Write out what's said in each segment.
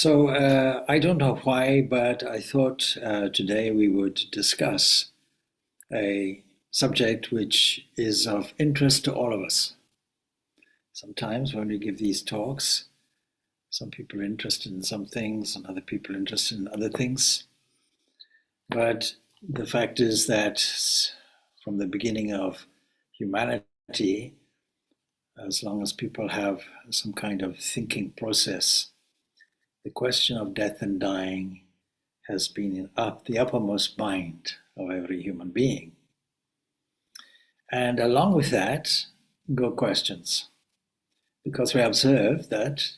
I don't know why, but I thought today we would discuss a subject which is of interest to all of us. Sometimes when we give these talks, some people are interested in some things and other people are interested in other things. But the fact is that from the beginning of humanity, as long as people have some kind of thinking process, the question of death and dying has been in the uppermost mind of every human being. And along with that go questions, because we observe that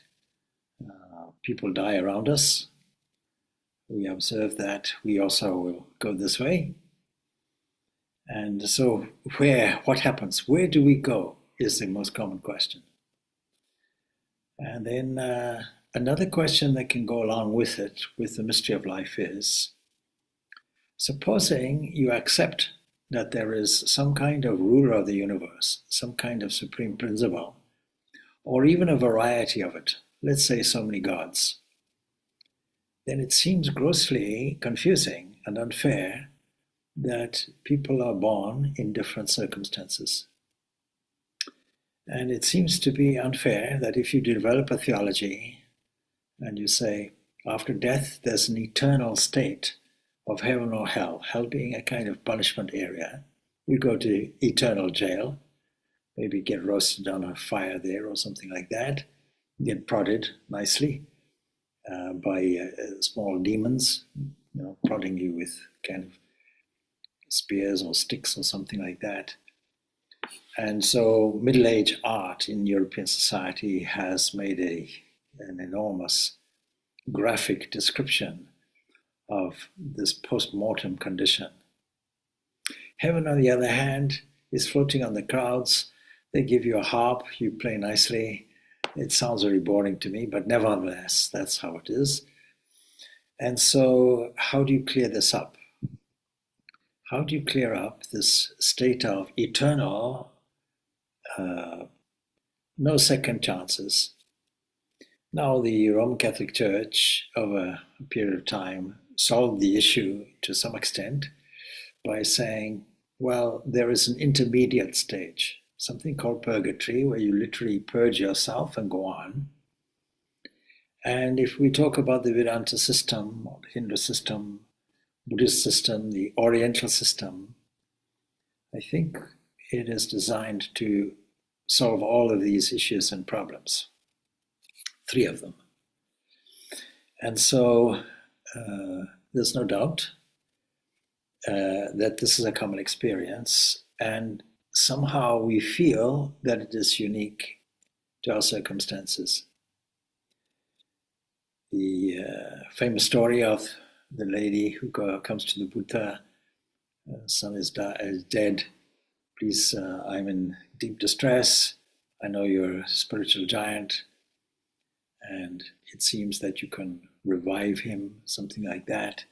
people die around us. We observe that we also will go this way. And so what happens? Where do we go is the most common question. And then another question that can go along with it, with the mystery of life, is supposing you accept that there is some kind of ruler of the universe, some kind of supreme principle, or even a variety of it, let's say so many gods, then it seems grossly confusing and unfair that people are born in different circumstances. And it seems to be unfair that if you develop a theology and you say, after death, there's an eternal state of heaven or hell, hell being a kind of punishment area, you go to eternal jail, maybe get roasted on a fire there or something like that, get prodded nicely by small demons, prodding you with kind of spears or sticks or something like that. And so Middle Age art in European society has made an enormous graphic description of this post-mortem condition. Heaven, on the other hand, is floating on the clouds. They give you a harp, you play nicely. It sounds very boring to me, but nevertheless, that's how it is. And so how do you clear this up? How do you clear up this state of eternal, no second chances? Now, the Roman Catholic Church, over a period of time, solved the issue to some extent by saying, well, there is an intermediate stage, something called purgatory, where you literally purge yourself and go on. And if we talk about the Vedanta system, or the Hindu system, Buddhist system, the Oriental system, I think it is designed to solve all of these issues and problems, 3 of them. And so there's no doubt that this is a common experience, and somehow we feel that it is unique to our circumstances. The famous story of the lady who comes to the Buddha, son is dead, please, I'm in deep distress, I know you're a spiritual giant, and it seems that you can revive him, something like that.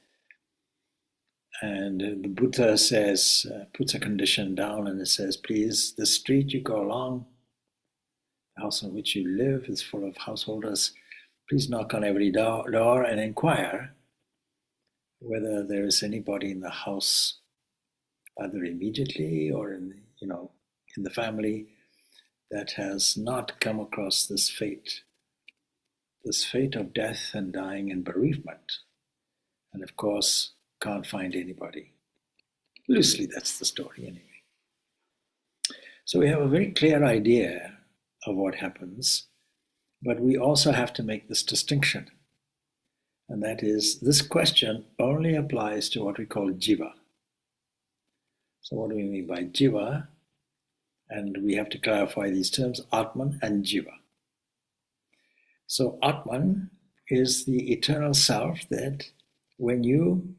And the Buddha says, puts a condition down, and it says, please, the street you go along, the house in which you live is full of householders, please knock on every door and inquire whether there is anybody in the house, either immediately or in the family, that has not come across this fate of death and dying and bereavement. And of course, can't find anybody. Loosely, that's the story anyway. So we have a very clear idea of what happens, but we also have to make this distinction. And that is, this question only applies to what we call jiva. So what do we mean by jiva? And we have to clarify these terms, Atman and jiva. So Atman is the eternal self that when you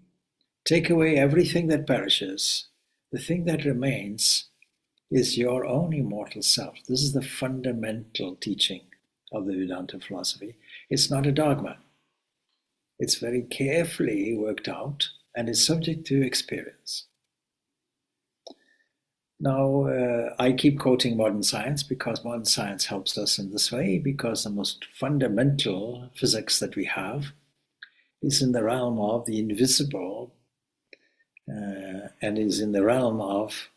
take away everything that perishes, the thing that remains is your own immortal self. This is the fundamental teaching of the Vedanta philosophy. It's not a dogma. It's very carefully worked out and is subject to experience. Now, I keep quoting modern science because modern science helps us in this way, because the most fundamental physics that we have is in the realm of the invisible, and is in the realm of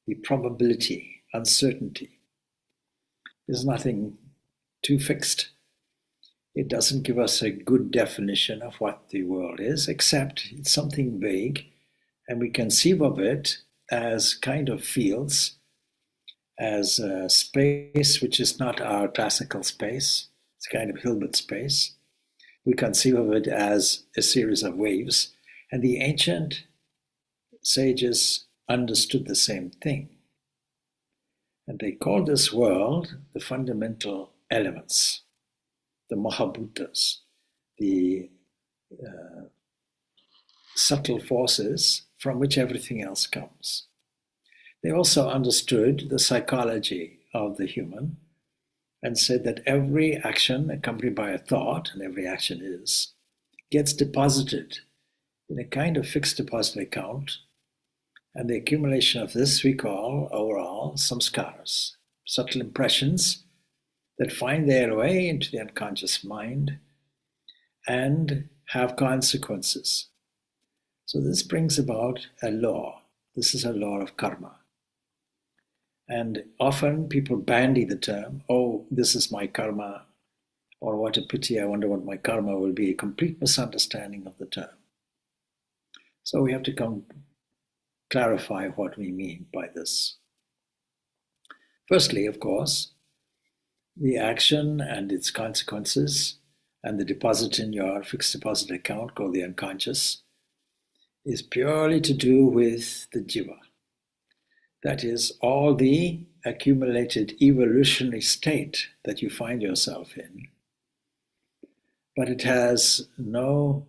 the probability, uncertainty. There's nothing too fixed. It doesn't give us a good definition of what the world is, except it's something vague, and we conceive of it as kind of fields, as a space which is not our classical space. It's kind of Hilbert space. We conceive of it as a series of waves, and the ancient sages understood the same thing. And they called this world the fundamental elements, the Mahabhutas, the subtle forces from which everything else comes. They also understood the psychology of the human and said that every action accompanied by a thought, and every action is, gets deposited in a kind of fixed deposit account, and the accumulation of this we call overall samskaras, subtle impressions that find their way into the unconscious mind and have consequences. So this brings about a law. This is a law of karma. And often people bandy the term, oh, this is my karma, or what a pity, I wonder what my karma will be, a complete misunderstanding of the term. So we have to clarify what we mean by this. Firstly, of course, the action and its consequences and the deposit in your fixed deposit account called the unconscious is purely to do with the jiva. That is, all the accumulated evolutionary state that you find yourself in. But it has no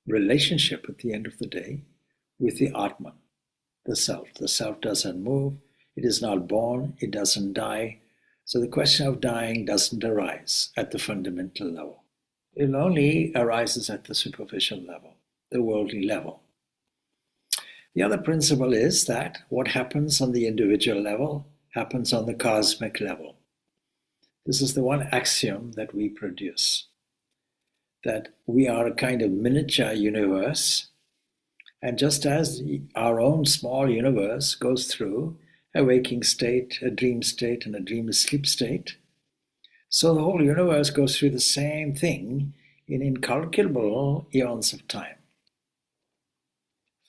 relationship at the end of the day with the Atman, the self. The self doesn't move, it is not born, it doesn't die. So the question of dying doesn't arise at the fundamental level. It only arises at the superficial level, the worldly level. The other principle is that what happens on the individual level happens on the cosmic level. This is the one axiom that we produce, that we are a kind of miniature universe, and just as our own small universe goes through a waking state, a dream state, and a dreamless sleep state, so the whole universe goes through the same thing in incalculable eons of time.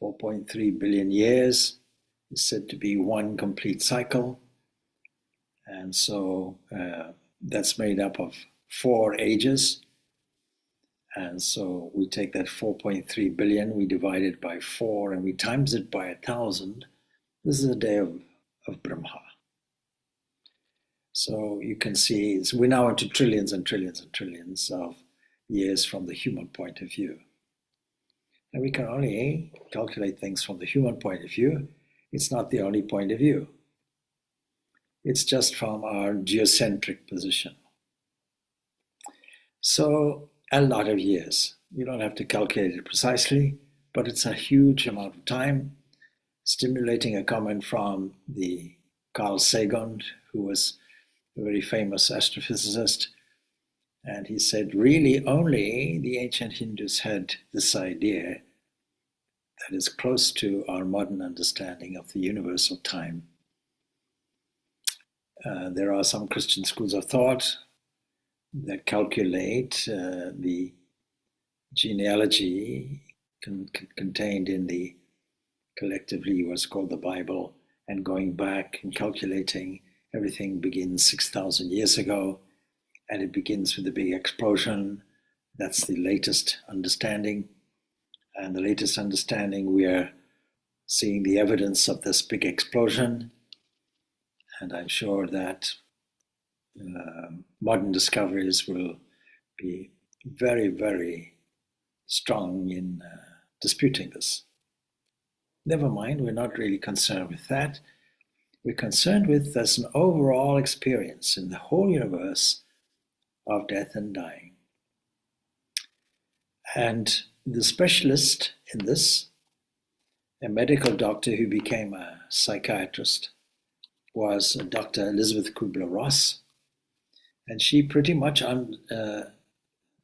4.3 billion years is said to be one complete cycle. And so that's made up of 4 ages. And so we take that 4.3 billion, we divide it by 4, and we times it by 1,000. This is a day of Brahma. So you can see we're now into trillions and trillions and trillions of years from the human point of view. And we can only calculate things from the human point of view. It's not the only point of view. It's just from our geocentric position. So a lot of years. You don't have to calculate it precisely, but it's a huge amount of time. Stimulating a comment from the Carl Sagan, who was a very famous astrophysicist, and he said really only the ancient Hindus had this idea that is close to our modern understanding of the universal time. There are some Christian schools of thought that calculate the genealogy contained in the collectively what's called the Bible, and going back and calculating everything begins 6,000 years ago, and it begins with the big explosion. That's the latest understanding. And the latest understanding, we are seeing the evidence of this big explosion. And I'm sure that modern discoveries will be very, very strong in disputing this. Never mind, we're not really concerned with that. We're concerned with there's an overall experience in the whole universe of death and dying. And the specialist in this a medical doctor who became a psychiatrist was Dr. Elizabeth Kubler-Ross, and she pretty much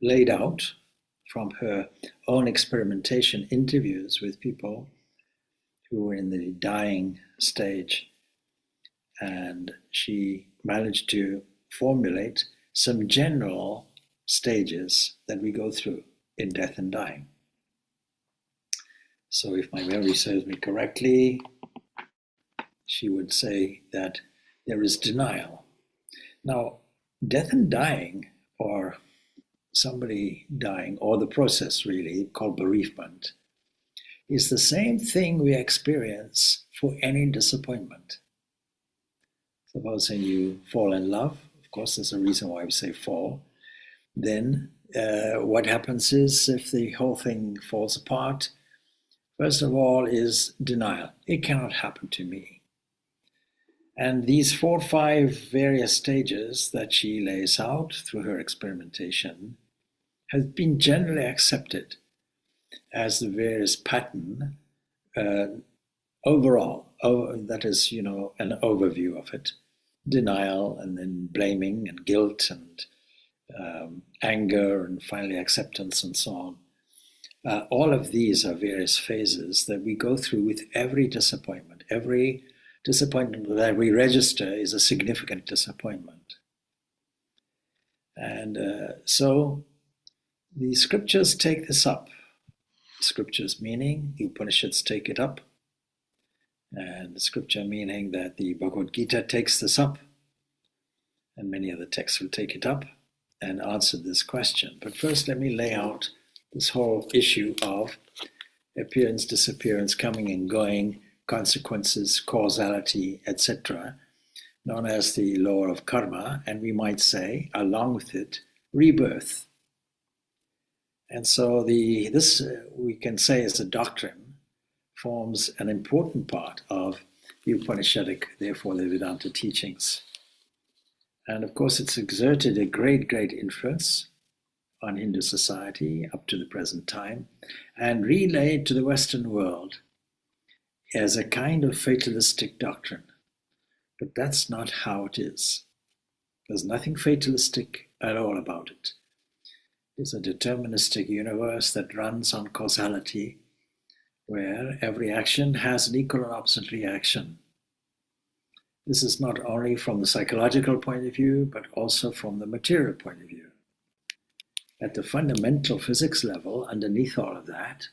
laid out from her own experimentation interviews with people who were in the dying stage, and she managed to formulate some general stages that we go through in death and dying. So if my memory serves me correctly, she would say that there is denial. Now, death and dying, or somebody dying, or the process really called bereavement, is the same thing we experience for any disappointment. Supposing you fall in love, of course there's a reason why we say fall, then what happens is if the whole thing falls apart, first of all is denial. It cannot happen to me. And these 4 or 5 various stages that she lays out through her experimentation have been generally accepted as the various pattern overall. That is, an overview of it. Denial, and then blaming and guilt and anger, and finally acceptance and so on. All of these are various phases that we go through with every disappointment. Every disappointment that we register is a significant disappointment. And so the scriptures take this up. Scriptures meaning the Upanishads take it up, and the scripture meaning that the Bhagavad Gita takes this up, and many other texts will take it up and answer this question. But first let me lay out this whole issue of appearance, disappearance, coming and going, consequences, causality, etc., known as the law of karma, and we might say, along with it, rebirth. And so this we can say as a doctrine forms an important part of the Upanishadic, therefore the Vedanta teachings. And of course it's exerted a great, great influence on Hindu society up to the present time, and relayed to the Western world as a kind of fatalistic doctrine. But that's not how it is. There's nothing fatalistic at all about it. It's a deterministic universe that runs on causality, where every action has an equal and opposite reaction. This is not only from the psychological point of view, but also from the material point of view. At the fundamental physics level, underneath all of that,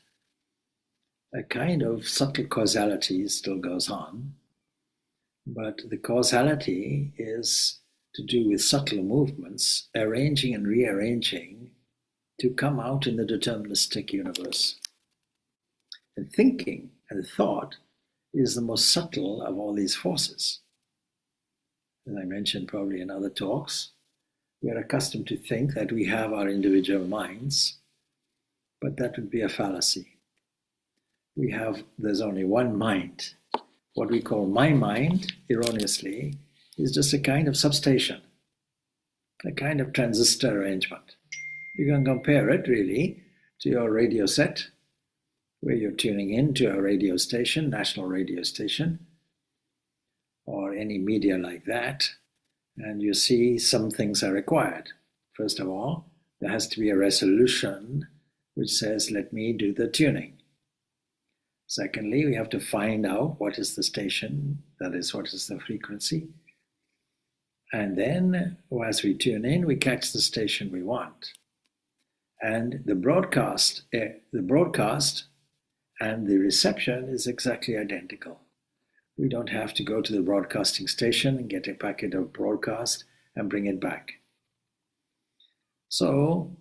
a kind of subtle causality still goes on, but the causality is to do with subtle movements, arranging and rearranging to come out in the deterministic universe. And thinking and thought is the most subtle of all these forces. As I mentioned probably in other talks, we are accustomed to think that we have our individual minds, but that would be a fallacy. There's only one mind. What we call my mind, erroneously, is just a kind of substation, a kind of transistor arrangement. You can compare it really to your radio set, where you're tuning in to a radio station, national radio station, or any media like that, and you see some things are required. First of all, there has to be a resolution which says, let me do the tuning. Secondly, we have to find out what is the station, that is, what is the frequency. And then, as we tune in, we catch the station we want. And the broadcast and the reception is exactly identical. We don't have to go to the broadcasting station and get a packet of broadcast and bring it back. So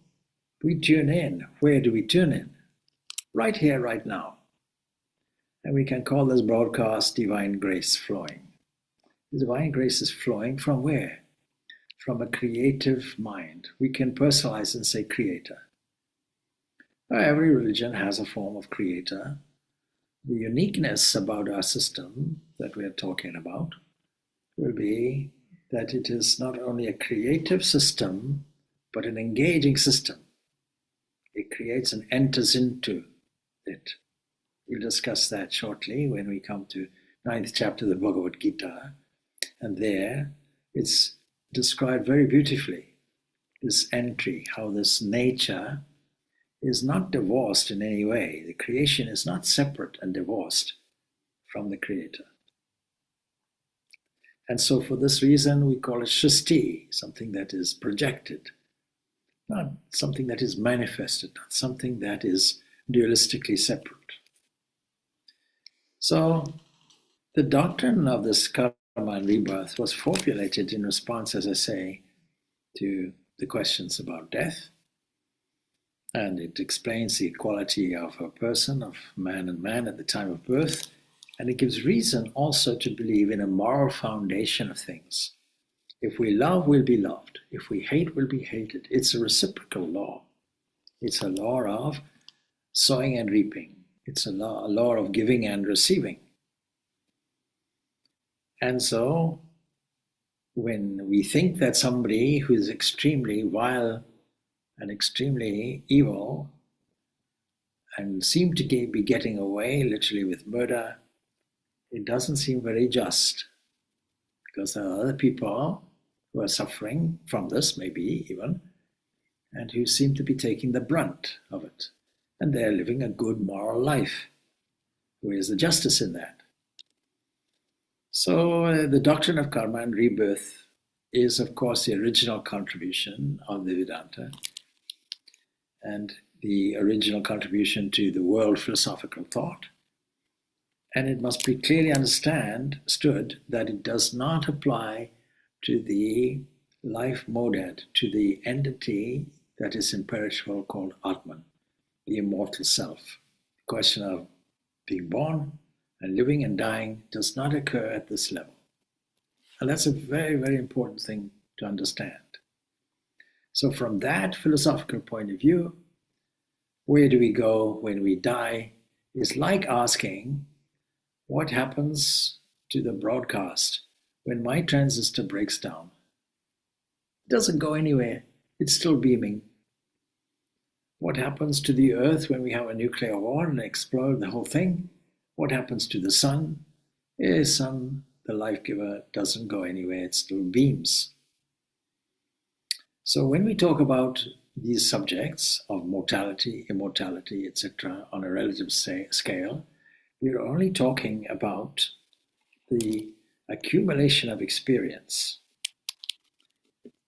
we tune in. Where do we tune in? Right here, right now. And we can call this broadcast divine grace flowing. The divine grace is flowing from where? From a creative mind. We can personalize and say creator. Every religion has a form of creator. The uniqueness about our system that we are talking about will be that it is not only a creative system, but an engaging system. It creates and enters into it. We'll discuss that shortly when we come to 9th chapter of the Bhagavad Gita. And there it's described very beautifully, this entry, how this nature is not divorced in any way. The creation is not separate and divorced from the Creator. And so for this reason, we call it Shristi, something that is projected, not something that is manifested, not something that is dualistically separate. So the doctrine of this karma and rebirth was formulated in response, as I say, to the questions about death. And it explains the equality of a person, of man and man at the time of birth. And it gives reason also to believe in a moral foundation of things. If we love, we'll be loved. If we hate, we'll be hated. It's a reciprocal law. It's a law of sowing and reaping. It's a law of giving and receiving. And so, when we think that somebody who is extremely vile and extremely evil and seem to be getting away literally with murder, it doesn't seem very just, because there are other people who are suffering from this, maybe even, and who seem to be taking the brunt of it. And they're living a good moral life. Where's the justice in that? So the doctrine of karma and rebirth is, of course, the original contribution of the Vedanta and the original contribution to the world philosophical thought. And it must be clearly understood that it does not apply to the life monad, to the entity that is imperishable called Atman, the immortal self. The question of being born and living and dying does not occur at this level. And that's a very, very important thing to understand. So from that philosophical point of view, where do we go when we die is like asking, what happens to the broadcast when my transistor breaks down? It doesn't go anywhere. It's still beaming. What happens to the earth when we have a nuclear war and explode the whole thing? What happens to the sun? Sun, the life giver, doesn't go anywhere. It still beams. So when we talk about these subjects of mortality, immortality, etc., on a relative scale, we are only talking about the accumulation of experience.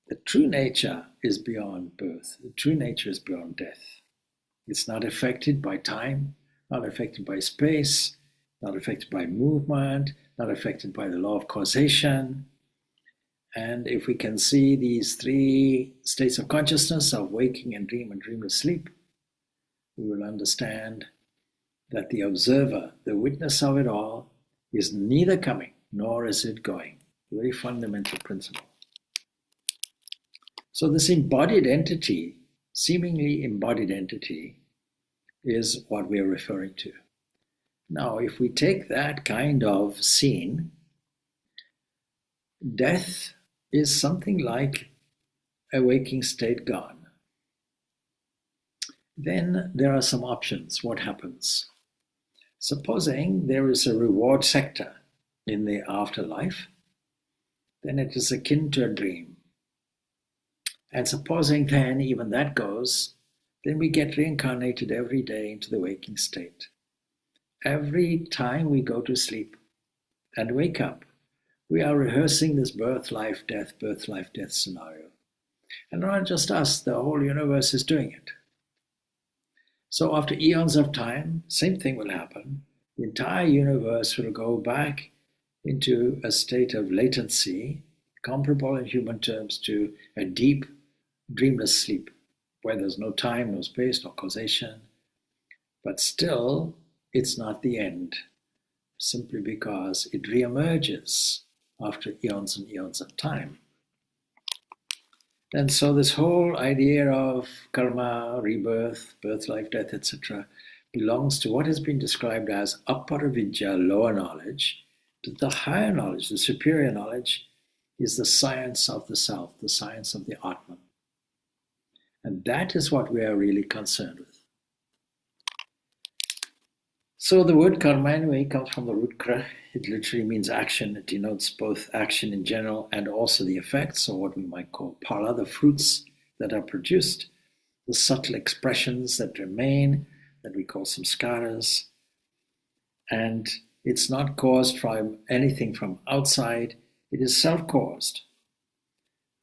The true nature is beyond birth. The true nature is beyond death. It's not affected by time, not affected by space, not affected by movement, not affected by the law of causation. And if we can see these three states of consciousness of waking and dreamless sleep, we will understand that the observer, the witness of it all, is neither coming nor is it going. A very fundamental principle. So this embodied entity, seemingly embodied entity, is what we are referring to. Now, if we take that kind of scene, death is something like a waking state gone. Then there are some options. What happens? Supposing there is a reward sector in the afterlife, then it is akin to a dream. And supposing then even that goes, then we get reincarnated every day into the waking state. Every time we go to sleep and wake up, we are rehearsing this birth, life, death scenario. And not just us, the whole universe is doing it. So after eons of time, same thing will happen. The entire universe will go back into a state of latency, comparable in human terms to a deep, dreamless sleep, where there's no time, no space, no causation. But still, it's not the end, simply because it reemerges after eons and eons of time. And so this whole idea of karma, rebirth, birth, life, death, etc., belongs to what has been described as aparavidya, lower knowledge. To the higher knowledge, the superior knowledge, is the science of the self, the science of the Atman. And that is what we are really concerned with. So the word karma anyway comes from the root kra. It literally means action. It denotes both action in general and also the effects, or what we might call phala, the fruits that are produced, the subtle expressions that remain, that we call samskaras. And it's not caused from anything from outside. It is self-caused.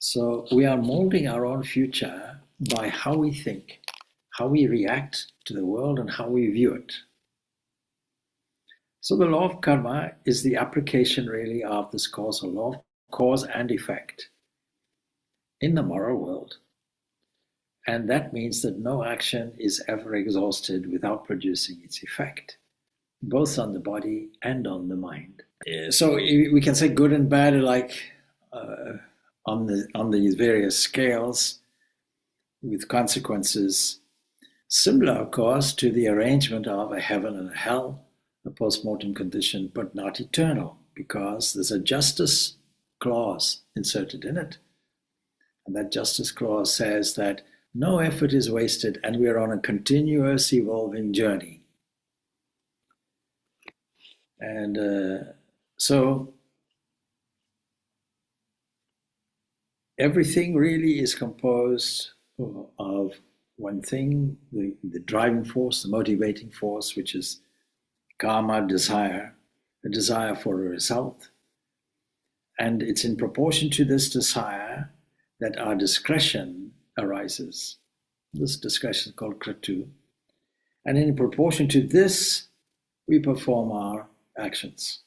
So we are molding our own future by how we think, how we react to the world, and how we view it. So the law of karma is the application really of this causal law of cause and effect in the moral world. And that means that no action is ever exhausted without producing its effect, both on the body and on the mind. So we can say good and bad are like on these various scales with consequences similar, of course, to the arrangement of a heaven and a hell, a post-mortem condition, but not eternal, because there's a justice clause inserted in it. And that justice clause says that no effort is wasted and we are on a continuous evolving journey. And so everything really is composed of one thing, the driving force, the motivating force, which is karma, desire, a desire for a result. And it's in proportion to this desire that our discretion arises. This discretion is called kratu. And in proportion to this, we perform our actions.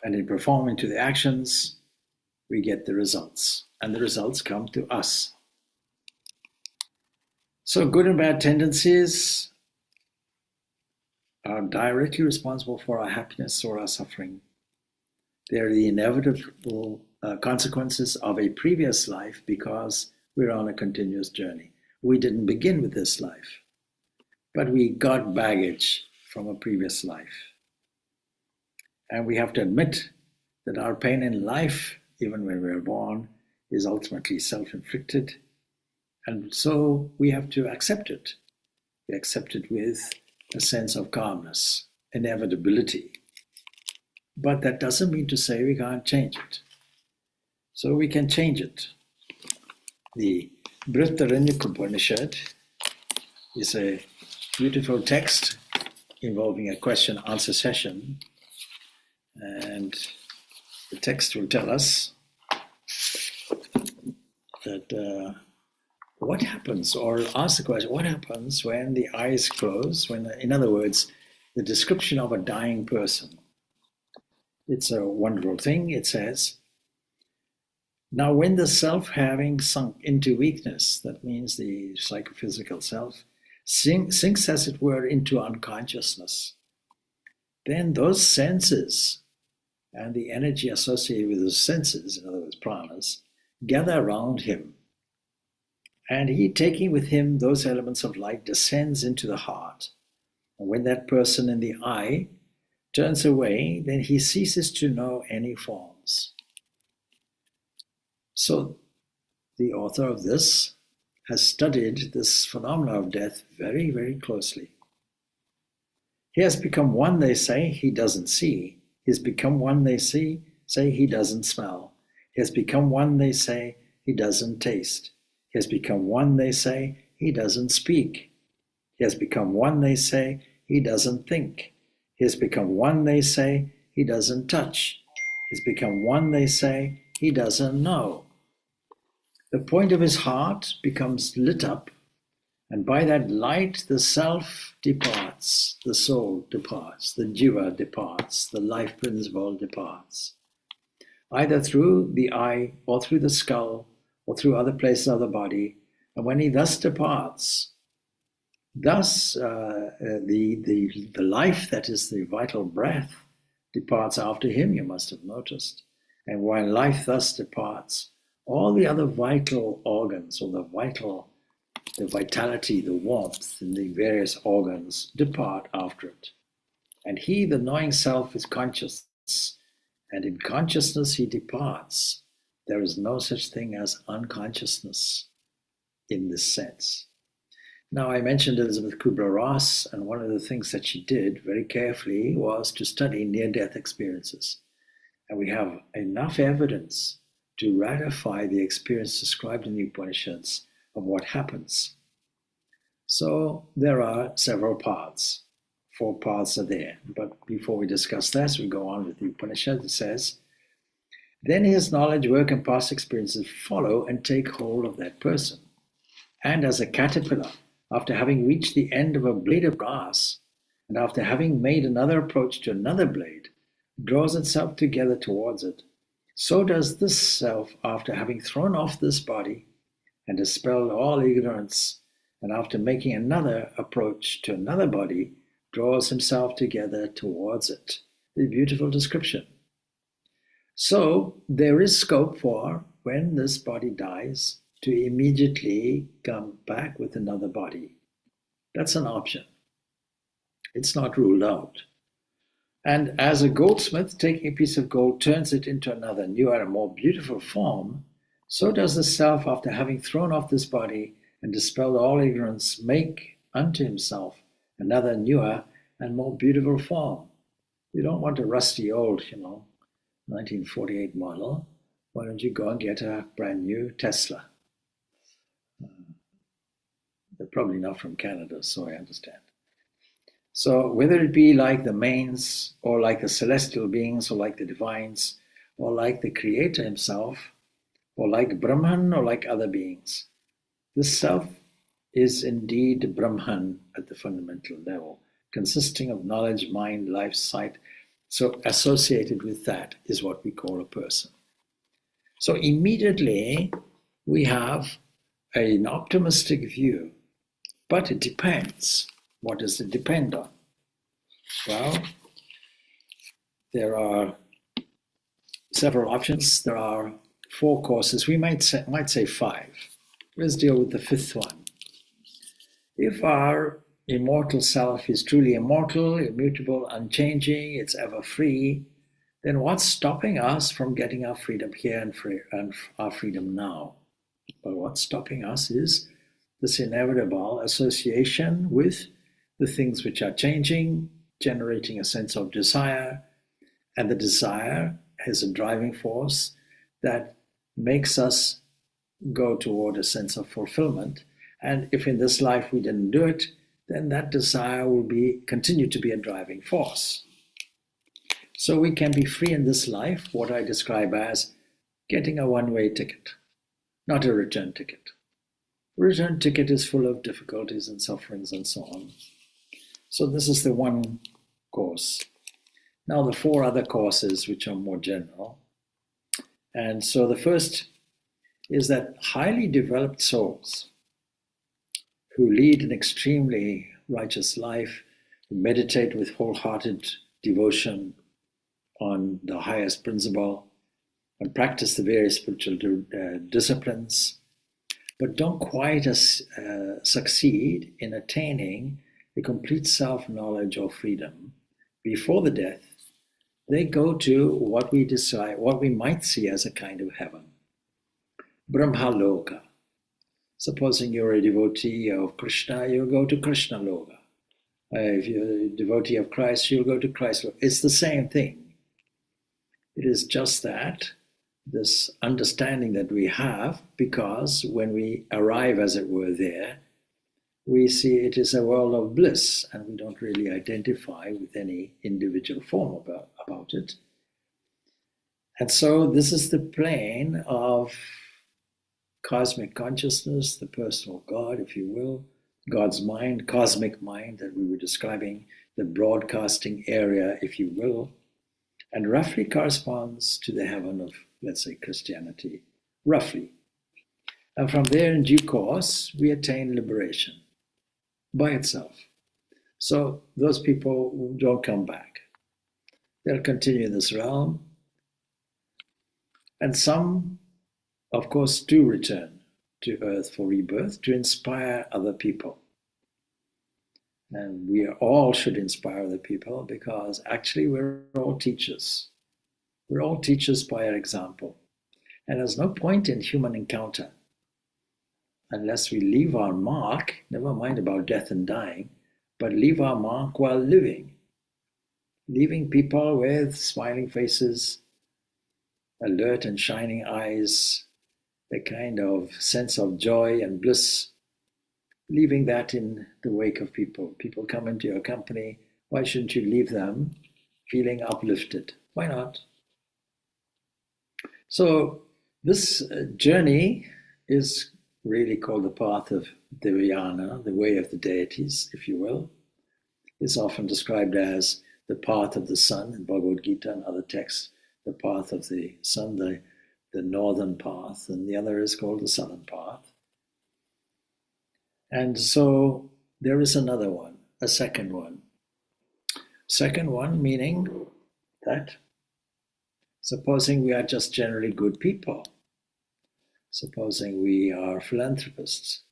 And in performing to the actions, we get the results. And the results come to us. So good and bad tendencies are directly responsible for our happiness or our suffering. They are the inevitable consequences of a previous life because we're on a continuous journey. We didn't begin with this life, but we got baggage from a previous life. And we have to admit that our pain in life, even when we're born, is ultimately self-inflicted. And so we have to accept it. We accept it with a sense of calmness, inevitability. But that doesn't mean to say we can't change it. So we can change it. The Brihadaranyaka Upanishad is a beautiful text involving a question-answer session. And the text will tell us that what happens, or ask the question, what happens when the eyes close, in other words, the description of a dying person. It's a wonderful thing. It says, now when the self having sunk into weakness, that means the psychophysical self, sinks as it were into unconsciousness, then those senses and the energy associated with those senses, in other words, pranas, gather around him. And he, taking with him those elements of light, descends into the heart. And when that person in the eye turns away, then he ceases to know any forms. So the author of this has studied this phenomena of death very, very closely. He has become one, they say, he doesn't see. He has become one, they say he doesn't smell. He has become one, they say, he doesn't taste. He has become one, they say, he doesn't speak. He has become one, they say, he doesn't think. He has become one, they say, he doesn't touch. He has become one, they say, he doesn't know. The point of his heart becomes lit up, and by that light the self departs, the soul departs, the jiva departs, the life principle departs, either through the eye or through the skull or through other places of the body. And when he thus departs, thus the life that is the vital breath departs after him, you must have noticed. And while life thus departs, all the other vital organs, or the vitality, the warmth in the various organs depart after it. And he, the knowing self, is conscious, and in consciousness he departs. There is no such thing as unconsciousness in this sense. Now, I mentioned Elizabeth Kubler-Ross, and one of the things that she did very carefully was to study near-death experiences. And we have enough evidence to ratify the experience described in the Upanishads of what happens. So there are several paths. 4 paths are there. But before we discuss that, we go on with the Upanishad. It says, then his knowledge, work, and past experiences follow and take hold of that person. And as a caterpillar, after having reached the end of a blade of grass, and after having made another approach to another blade, draws itself together towards it, so does this self, after having thrown off this body and dispelled all ignorance, and after making another approach to another body, draws himself together towards it. A beautiful description. So there is scope for, when this body dies, to immediately come back with another body. That's an option. It's not ruled out. And as a goldsmith taking a piece of gold turns it into another, newer and more beautiful form, so does the self, after having thrown off this body and dispelled all ignorance, make unto himself another, newer and more beautiful form. You don't want a rusty old, 1948 model. Why don't you go and get a brand new Tesla? They're probably not from Canada, so I understand. So whether it be like the mains, or like the celestial beings, or like the divines, or like the Creator himself, or like Brahman, or like other beings, this self is indeed Brahman at the fundamental level, consisting of knowledge, mind, life, sight. So associated with that is what we call a person. So immediately we have an optimistic view, but it depends. What does it depend on? Well, there are several options. There are 4 courses. We might say 5. Let's deal with the 5th one. If our immortal self is truly immortal, immutable, unchanging, it's ever free, then what's stopping us from getting our freedom here and our freedom now? Well, what's stopping us is this inevitable association with the things which are changing, generating a sense of desire, and the desire is a driving force that makes us go toward a sense of fulfillment. And if in this life we didn't do it, then that desire will continue to be a driving force. So we can be free in this life, what I describe as getting a one-way ticket, not a return ticket. The return ticket is full of difficulties and sufferings and so on. So this is the one course. Now the 4 other courses, which are more general. And so the first is that highly developed souls who lead an extremely righteous life, who meditate with wholehearted devotion on the highest principle, and practice the various spiritual disciplines, but don't quite succeed in attaining the complete self-knowledge or freedom before the death, they go to what we might see as a kind of heaven. Brahmaloka. Supposing you're a devotee of Krishna, you'll go to Krishna Loka. If you're a devotee of Christ, you'll go to Christ Loka. It's the same thing. It is just that, this understanding that we have, because when we arrive, as it were, there, we see it is a world of bliss, and we don't really identify with any individual form about it. And so this is the plane of cosmic consciousness, the personal God, if you will, God's mind, cosmic mind that we were describing, the broadcasting area, if you will, and roughly corresponds to the heaven of, let's say, Christianity, roughly. And from there, in due course, we attain liberation by itself. So those people don't come back. They'll continue in this realm. And some, of course, do return to earth for rebirth to inspire other people. And we all should inspire other people, because actually we're all teachers. We're all teachers by our example. And there's no point in human encounter unless we leave our mark, never mind about death and dying, but leave our mark while living, leaving people with smiling faces, alert and shining eyes, a kind of sense of joy and bliss, leaving that in the wake of people. People come into your company. Why shouldn't you leave them feeling uplifted? Why not? So this journey is really called the path of Devyana, the way of the deities, if you will. It's often described as the path of the sun in Bhagavad Gita and other texts, the path of the sun, the northern path, and the other is called the southern path. And so there is another one, a second one. Second one meaning that supposing we are just generally good people, supposing we are philanthropists,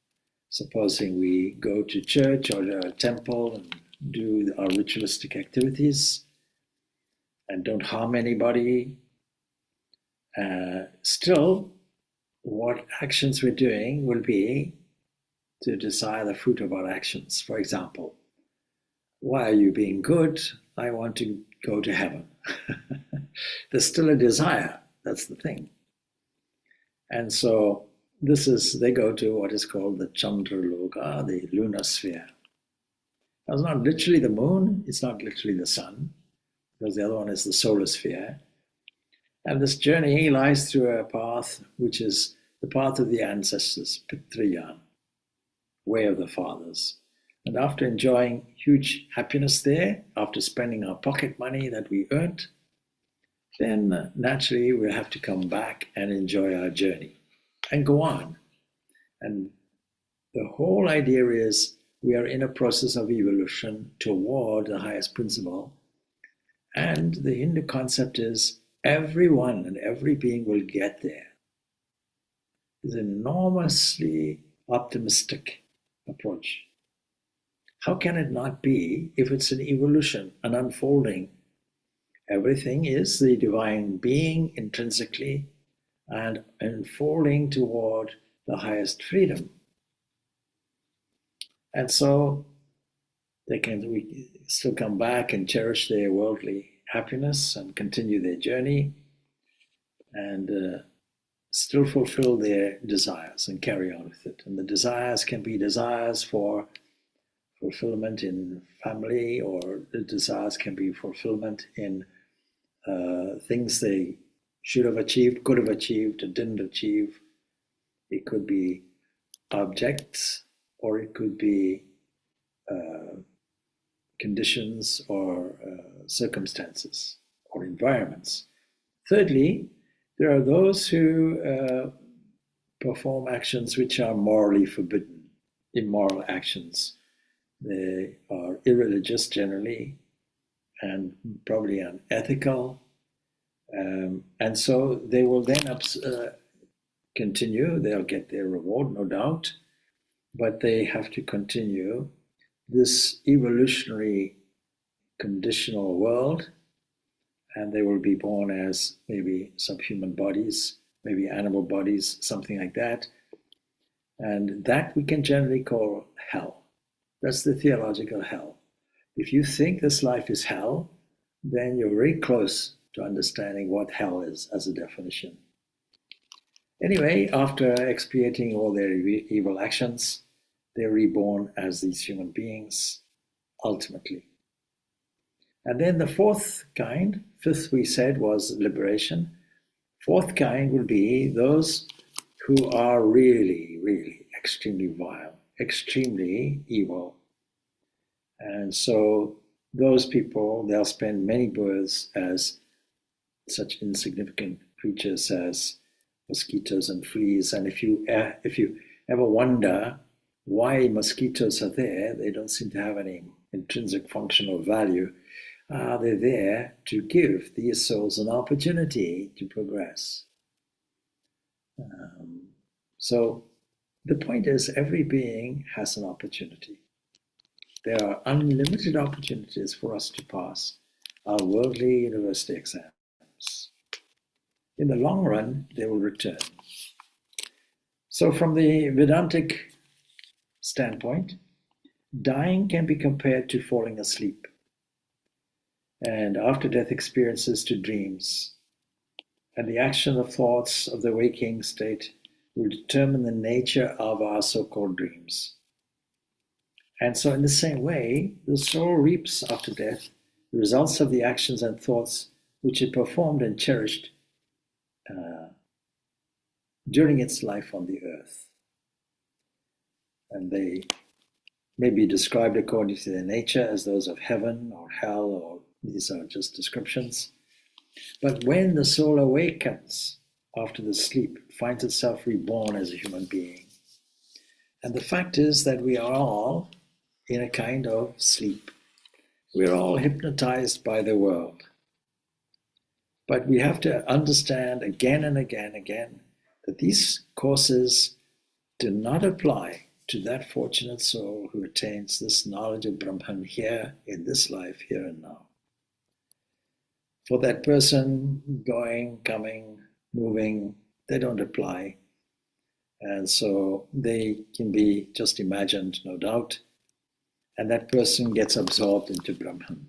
supposing we go to church or a temple and do our ritualistic activities and don't harm anybody, still what actions we're doing will be to desire the fruit of our actions. For example, why are you being good? I want to go to heaven. There's still a desire. That's the thing. And so they go to what is called the Chandraloka, the lunar sphere. Now, it's not literally the moon, it's not literally the sun, because the other one is the solar sphere. And this journey lies through a path which is the path of the ancestors, Pitrayan, way of the fathers. And after enjoying huge happiness there, after spending our pocket money that we earned, then naturally we'll have to come back and enjoy our journey and go on. And the whole idea is we are in a process of evolution toward the highest principle. And the Hindu concept is everyone and every being will get there. It's an enormously optimistic approach. How can it not be if it's an evolution, an unfolding? Everything is the divine being intrinsically and unfolding toward the highest freedom. And so we still come back and cherish their worldly happiness and continue their journey and still fulfill their desires and carry on with it. And the desires can be desires for fulfillment in family, or the desires can be fulfillment in things they should have achieved, could have achieved, and didn't achieve. It could be objects, or it could be conditions or circumstances or environments. Thirdly, there are those who perform actions which are morally forbidden, immoral actions. They are irreligious generally and probably unethical. And so they will then continue. They'll get their reward, no doubt, but they have to continue this evolutionary conditional world, and they will be born as maybe subhuman bodies, maybe animal bodies, something like that. And that we can generally call hell. That's the theological hell. If you think this life is hell, then you're very close to understanding what hell is as a definition. Anyway, after expiating all their evil actions, they're reborn as these human beings, ultimately. And then the fourth kind, fifth we said was liberation. Fourth kind will be those who are really, really extremely vile, extremely evil. And so those people, they'll spend many births as such insignificant creatures as mosquitoes and fleas. And if you ever wonder why mosquitoes are there, they don't seem to have any intrinsic function or value. They're there to give these souls an opportunity to progress. So the point is, every being has an opportunity. There are unlimited opportunities for us to pass our worldly university exams. In the long run, they will return. So from the Vedantic standpoint, dying can be compared to falling asleep, and after-death experiences to dreams, and the action of thoughts of the waking state will determine the nature of our so-called dreams. And so in the same way, the soul reaps after death the results of the actions and thoughts which it performed and cherished during its life on the earth. And they may be described according to their nature as those of heaven or hell, or these are just descriptions. But when the soul awakens after the sleep, finds itself reborn as a human being. And the fact is that we are all in a kind of sleep. We're all hypnotized by the world. But we have to understand again and again that these courses do not apply to that fortunate soul who attains this knowledge of Brahman here in this life, here and now. For that person, going, coming, moving, they don't apply. And so they can be just imagined, no doubt. And that person gets absorbed into Brahman.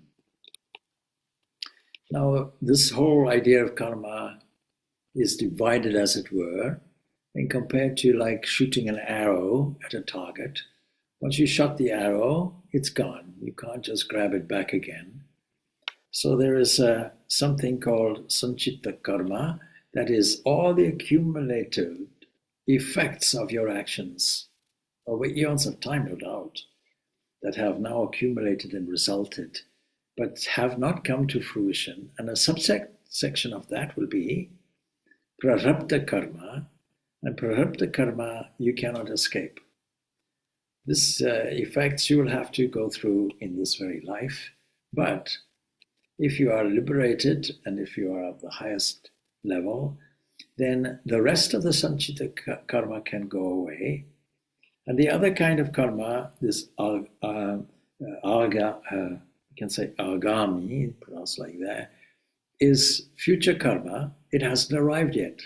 Now, this whole idea of karma is divided, as it were, and compared to like shooting an arrow at a target. Once you shot the arrow, it's gone. You can't just grab it back again. So there is something called sanchita karma, that is all the accumulated effects of your actions over eons of time, no doubt, that have now accumulated and resulted, but have not come to fruition. And a subsection of that will be prarabdha karma, and prarabdha karma you cannot escape. This effects you will have to go through in this very life, but if you are liberated and if you are of the highest level, then the rest of the sanchita karma can go away. And the other kind of karma, this you can say agami, pronounced like that, is future karma. It hasn't arrived yet.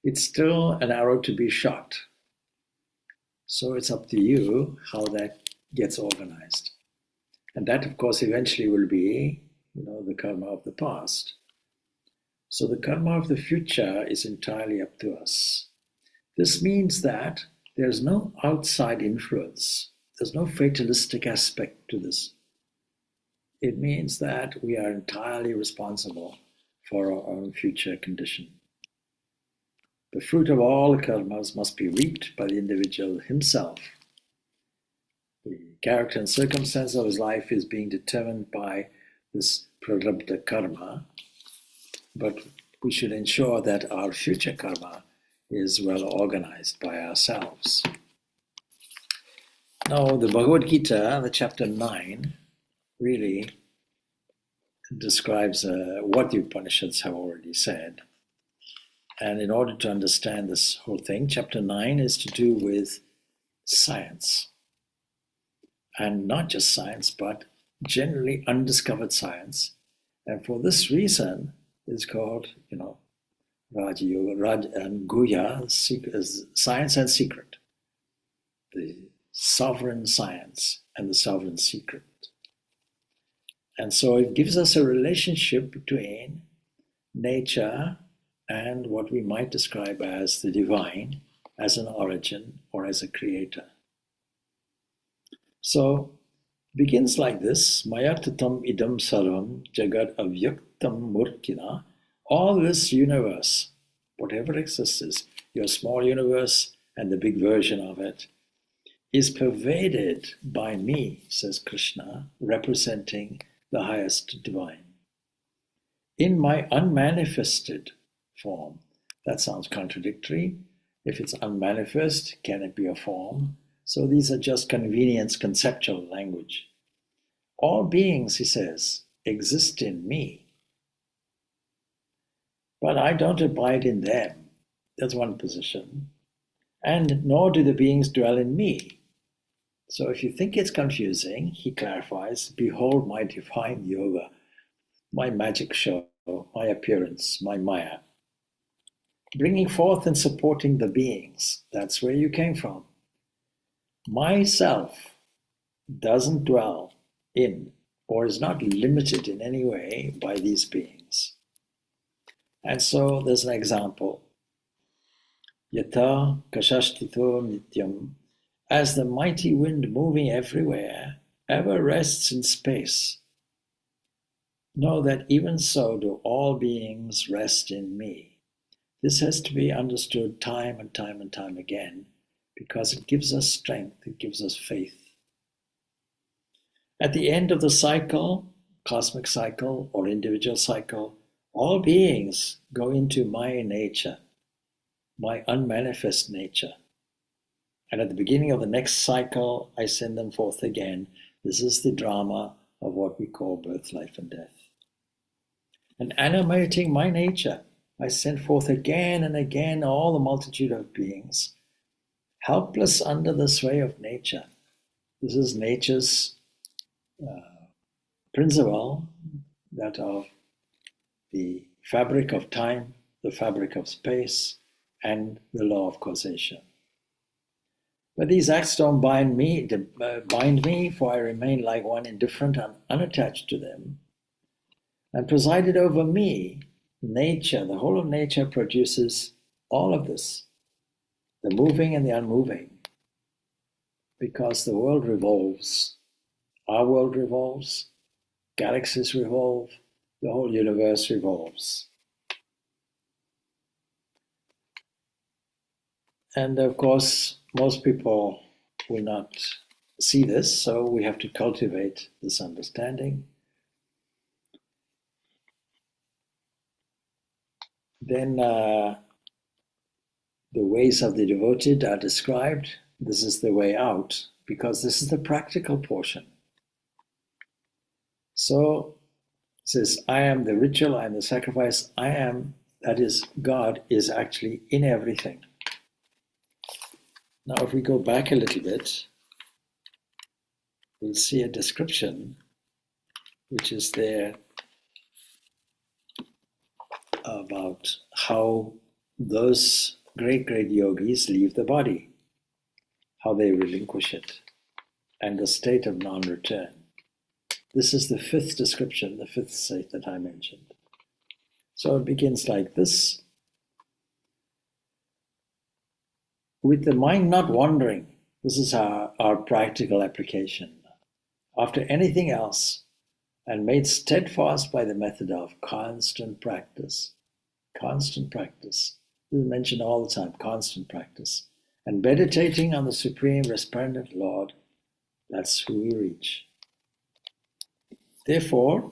It's still an arrow to be shot. So it's up to you how that gets organized. And that, of course, eventually will be, the karma of the past. So the karma of the future is entirely up to us. This means that there's no outside influence. There's no fatalistic aspect to this. It means that we are entirely responsible for our own future condition. The fruit of all karmas must be reaped by the individual himself. The character and circumstance of his life is being determined by this prarabdha karma, but we should ensure that our future karma is well organized by ourselves. Now, the Bhagavad Gita, the chapter 9, really describes what the Upanishads have already said. And in order to understand this whole thing, chapter 9 is to do with science. And not just science, but generally undiscovered science. And for this reason, it's called, Raja Yoga, and Guhya, science and secret. The sovereign science and the sovereign secret. And so it gives us a relationship between nature and what we might describe as the divine, as an origin or as a creator. So begins like this: Mayatatam idam sarvam jagat avyaktam murtina. All this universe, whatever exists, your small universe and the big version of it, is pervaded by me, says Krishna, representing the highest divine. In my unmanifested form. That sounds contradictory. If it's unmanifest, can it be a form? So these are just convenience, conceptual language. All beings, he says, exist in me. But I don't abide in them. That's one position. And nor do the beings dwell in me. So if you think it's confusing, he clarifies, behold my divine yoga, my magic show, my appearance, my maya. bringing forth and supporting the beings. That's where you came from. Myself doesn't dwell in or is not limited in any way by these beings. And so there's an example. Yata kashashtito nityam, as the mighty wind moving everywhere ever rests in space, know that even so do all beings rest in me. This has to be understood time and time and time again, because it gives us strength, it gives us faith. At the end of the cycle, cosmic cycle or individual cycle, all beings go into my nature, my unmanifest nature. And at the beginning of the next cycle, I send them forth again. This is the drama of what we call birth, life, and death. And animating my nature, I send forth again and again all the multitude of beings, helpless under the sway of nature. This is nature's principle, that of the fabric of time, the fabric of space, and the law of causation. But these acts don't bind me, for I remain like one indifferent and unattached to them. And presided over me, nature, the whole of nature produces all of this, the moving and the unmoving, because the world revolves. Our world revolves, galaxies revolve, the whole universe revolves. And of course, most people will not see this, so we have to cultivate this understanding. Then the ways of the devoted are described. This is the way out, because this is the practical portion. So it says, I am the ritual, I am the sacrifice, I am, that is, God is actually in everything. Now, if we go back a little bit, we'll see a description which is there about how those great yogis leave the body, how they relinquish it, and the state of non-return. This is the fifth description, the fifth state that I mentioned. So it begins like this. With the mind not wandering, this is our practical application, after anything else, and made steadfast by the method of constant practice. Constant practice. This is mentioned all the time, constant practice. And meditating on the Supreme Resplendent Lord, that's who we reach. Therefore,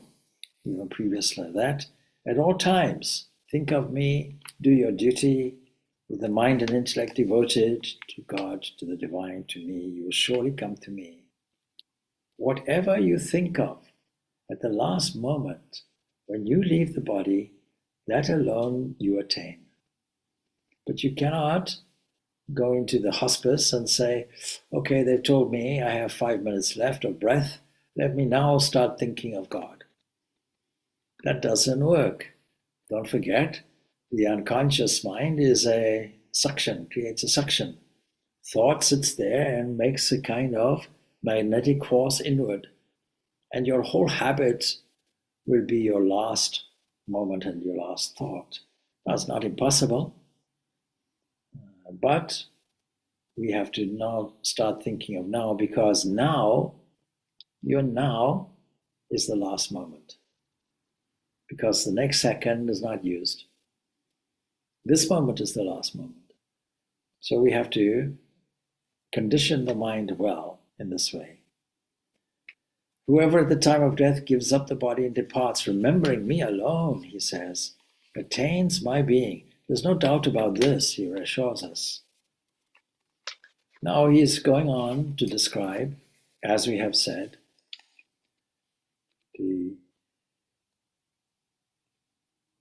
even previously that, at all times, think of me, do your duty, with the mind and intellect devoted to God, to the divine, to me, you will surely come to me. Whatever you think of at the last moment, when you leave the body, that alone you attain. But you cannot go into the hospice and say, okay, they've told me I have 5 minutes left of breath, let me now start thinking of God. That doesn't work. Don't forget, the unconscious mind is a suction, creates a suction. Thought sits there and makes a kind of magnetic force inward. And your whole habit will be your last moment and your last thought. That's not impossible. But we have to now start thinking of now, because now, your now is the last moment. Because the next second is not used. This moment is the last moment. So we have to condition the mind well in this way. Whoever at the time of death gives up the body and departs, remembering me alone, he says, attains my being. There's no doubt about this, he reassures us. Now he is going on to describe, as we have said,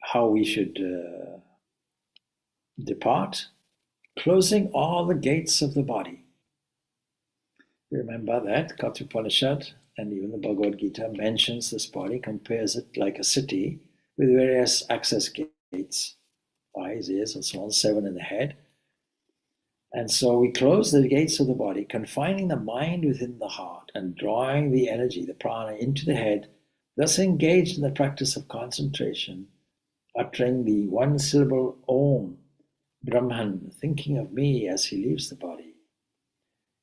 how we should depart, closing all the gates of the body. Remember that Katha Upanishad and even the Bhagavad Gita mentions this body, compares it like a city with various access gates. eyes, ears, and so on, 7 in the head. And so we close the gates of the body, confining the mind within the heart and drawing the energy, the prana, into the head, thus engaged in the practice of concentration, uttering the one syllable Om, Brahman, thinking of me as he leaves the body.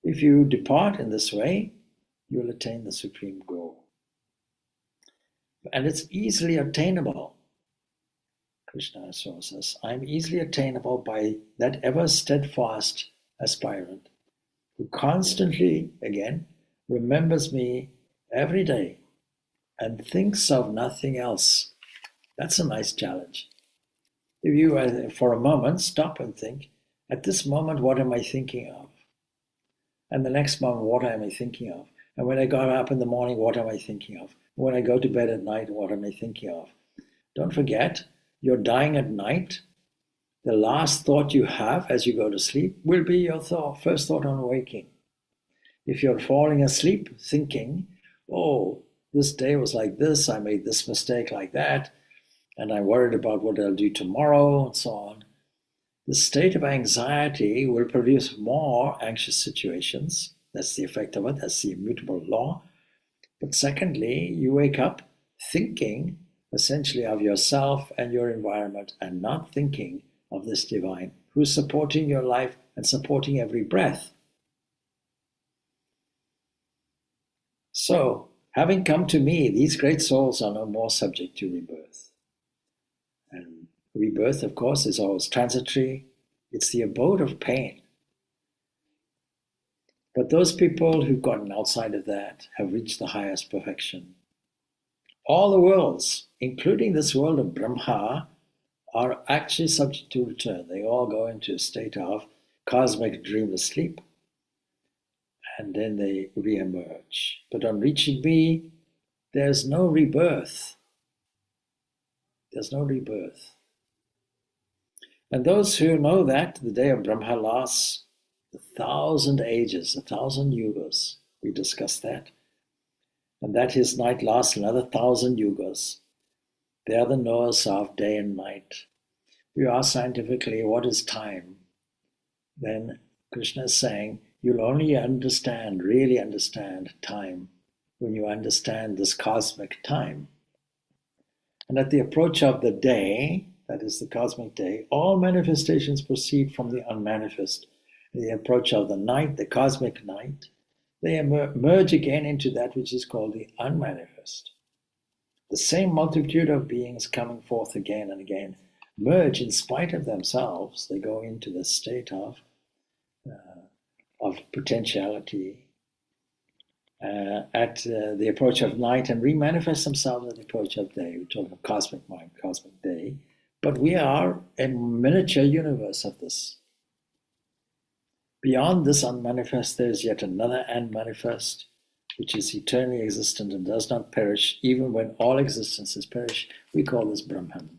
If you depart in this way, you will attain the supreme goal. And it's easily attainable. Krishna assures us, I am easily attainable by that ever steadfast aspirant who constantly, again, remembers me every day and thinks of nothing else. That's a nice challenge. If you, for a moment, stop and think, at this moment, what am I thinking of? And the next moment, what am I thinking of? And when I got up in the morning, what am I thinking of? When I go to bed at night, what am I thinking of? Don't forget, you're dying at night. The last thought you have as you go to sleep will be your first thought on waking. If you're falling asleep thinking, oh, this day was like this, I made this mistake like that, and I'm worried about what I'll do tomorrow, and so on, the state of anxiety will produce more anxious situations. That's the effect of it. That's the immutable law. But secondly, you wake up thinking essentially of yourself and your environment and not thinking of this divine who's supporting your life and supporting every breath. So, having come to me, these great souls are no more subject to rebirth. And rebirth, of course, is always transitory. It's the abode of pain. But those people who've gotten outside of that have reached the highest perfection. All the worlds, including this world of Brahma, are actually subject to return. They all go into a state of cosmic dreamless sleep, and then they re-emerge. But on reaching me, there's no rebirth. There's no rebirth. And those who know that the day of Brahma lasts 1,000 ages, 1,000 yugas, we discussed that, and that his night lasts another 1,000 yugas. They are the knowers of day and night. We ask scientifically, what is time? Then Krishna is saying, you'll only understand, really understand time when you understand this cosmic time. And at the approach of the day, that is the cosmic day, all manifestations proceed from the unmanifest. At the approach of the night, the cosmic night, they merge again into that which is called the unmanifest. The same multitude of beings coming forth again and again merge in spite of themselves. They go into the state of potentiality at the approach of night and remanifest themselves at the approach of day. We're talking of cosmic mind, cosmic day. But we are a miniature universe of this. Beyond this unmanifest, there is yet another unmanifest, which is eternally existent and does not perish, even when all existences perish. We call this Brahman.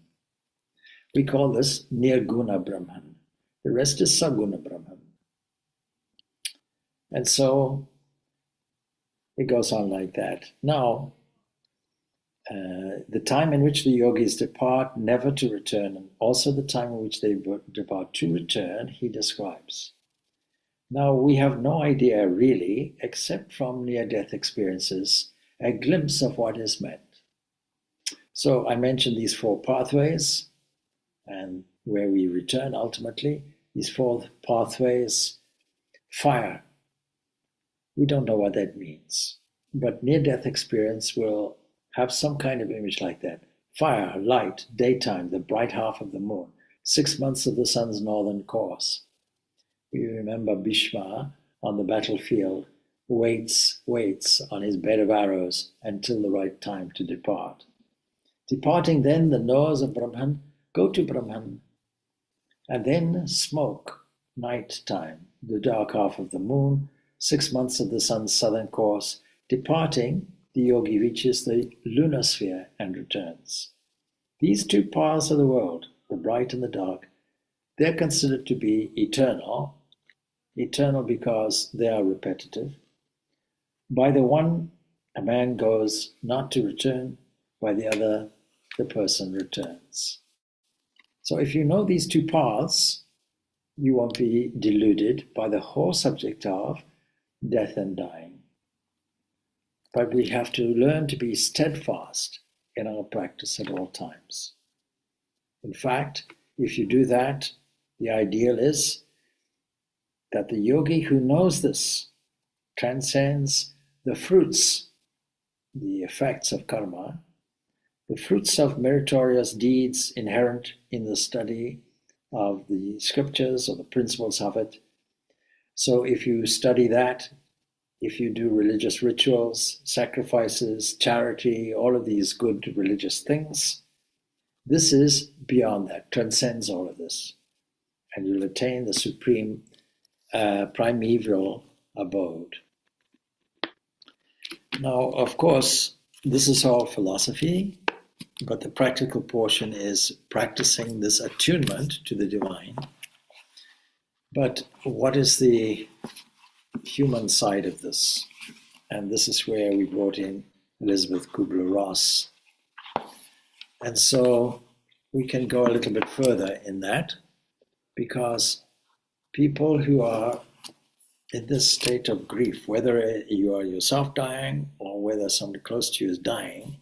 We call this Nirguna Brahman. The rest is Saguna Brahman. And so it goes on like that. Now, the time in which the yogis depart never to return, and also the time in which they depart to return, he describes. Now, we have no idea really, except from near-death experiences, a glimpse of what is meant. So I mentioned these 4 pathways, and where we return ultimately, these 4 pathways. Fire, we don't know what that means, but near-death experience will have some kind of image like that. Fire, light, daytime, the bright half of the moon, 6 months of the sun's northern course. We remember Bhishma on the battlefield waits on his bed of arrows until the right time to depart. Departing then, the knowers of Brahman go to Brahman, and then smoke, night time, the dark half of the moon, 6 months of the sun's southern course. Departing, the yogi reaches the lunar sphere and returns. These 2 paths of the world, the bright and the dark, they're considered to be eternal because they are repetitive. By the one, a man goes not to return, by the other, the person returns. So if you know these two paths, you won't be deluded by the whole subject of death and dying. But we have to learn to be steadfast in our practice at all times. In fact, if you do that, the ideal is that the yogi who knows this transcends the fruits, the effects of karma, the fruits of meritorious deeds inherent in the study of the scriptures or the principles of it. So if you study that, if you do religious rituals, sacrifices, charity, all of these good religious things, this is beyond that, transcends all of this. And you'll attain the supreme primeval abode. Now, of course, this is all philosophy, but the practical portion is practicing this attunement to the divine. But what is the human side of this? And this is where we brought in Elizabeth Kubler-Ross. And so we can go a little bit further in that, because people who are in this state of grief, whether you are yourself dying or whether somebody close to you is dying,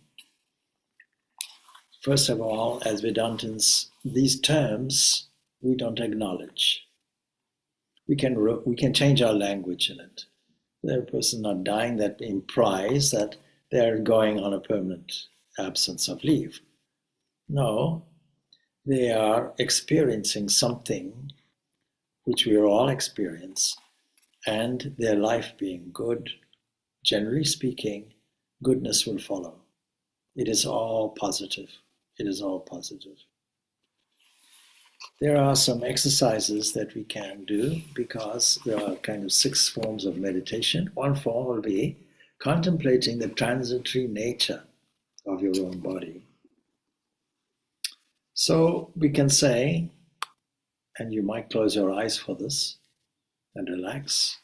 first of all, as Vedantins, these terms we don't acknowledge. We can change our language in it. The person not dying, that implies that they're going on a permanent absence of leave. No, they are experiencing something which we all experience, and their life being good, generally speaking, goodness will follow. It is all positive. It is all positive. There are some exercises that we can do, because there are kind of 6 forms of meditation. One form will be contemplating the transitory nature of your own body. So we can say, and you might close your eyes for this and relax,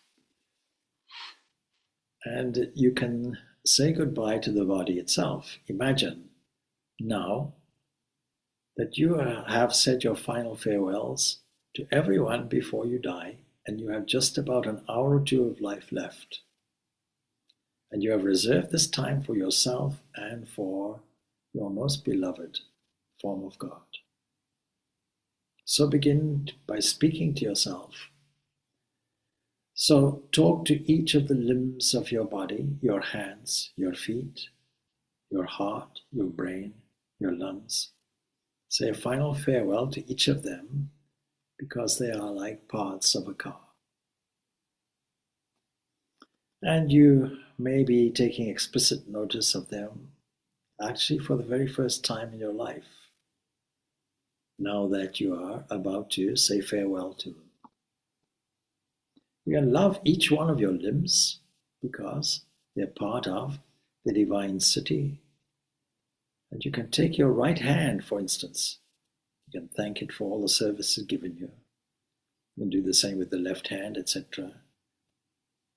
and you can say goodbye to the body itself. Imagine now that you have said your final farewells to everyone before you die, and you have just about an hour or 2 of life left. And you have reserved this time for yourself and for your most beloved form of God. So begin by speaking to yourself. So talk to each of the limbs of your body, your hands, your feet, your heart, your brain, your lungs. Say a final farewell to each of them, because they are like parts of a car. And you may be taking explicit notice of them, actually for the very first time in your life, now that you are about to say farewell to them. You can love each one of your limbs, because they're part of the divine city. And you can take your right hand, for instance. You can thank it for all the services given you. You can do the same with the left hand, etc.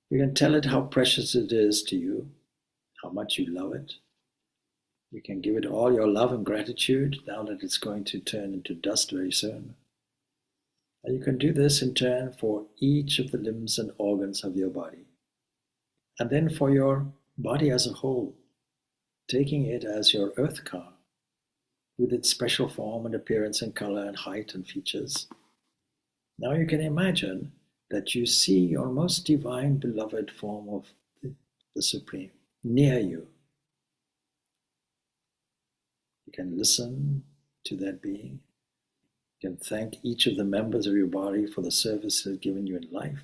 You can tell it how precious it is to you, how much you love it. You can give it all your love and gratitude now that it's going to turn into dust very soon. And you can do this in turn for each of the limbs and organs of your body. And then for your body as a whole, taking it as your earth car, with its special form and appearance and color and height and features. Now you can imagine that you see your most divine beloved form of the Supreme near you. You can listen to that being. You can thank each of the members of your body for the service it has given you in life.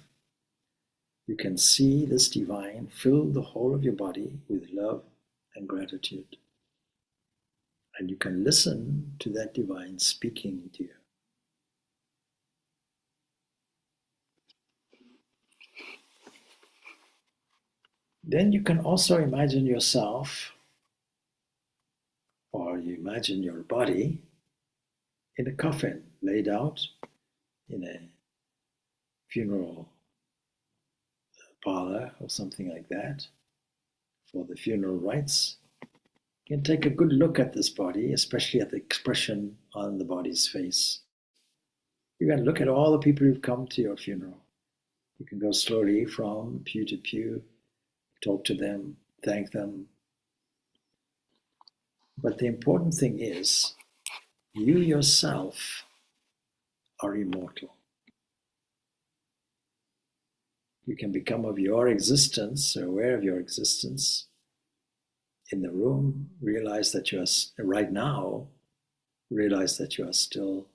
You can see this divine fill the whole of your body with love and gratitude. And you can listen to that divine speaking to you. Then you can also imagine yourself, or you imagine your body, in a coffin, laid out in a funeral parlor or something like that for the funeral rites. You can take a good look at this body, especially at the expression on the body's face. You can look at all the people who've come to your funeral. You can go slowly from pew to pew, talk to them, thank them. But the important thing is, you yourself are immortal. You can become of your existence, aware of your existence in the room, realize that you are, right now, realize that you are still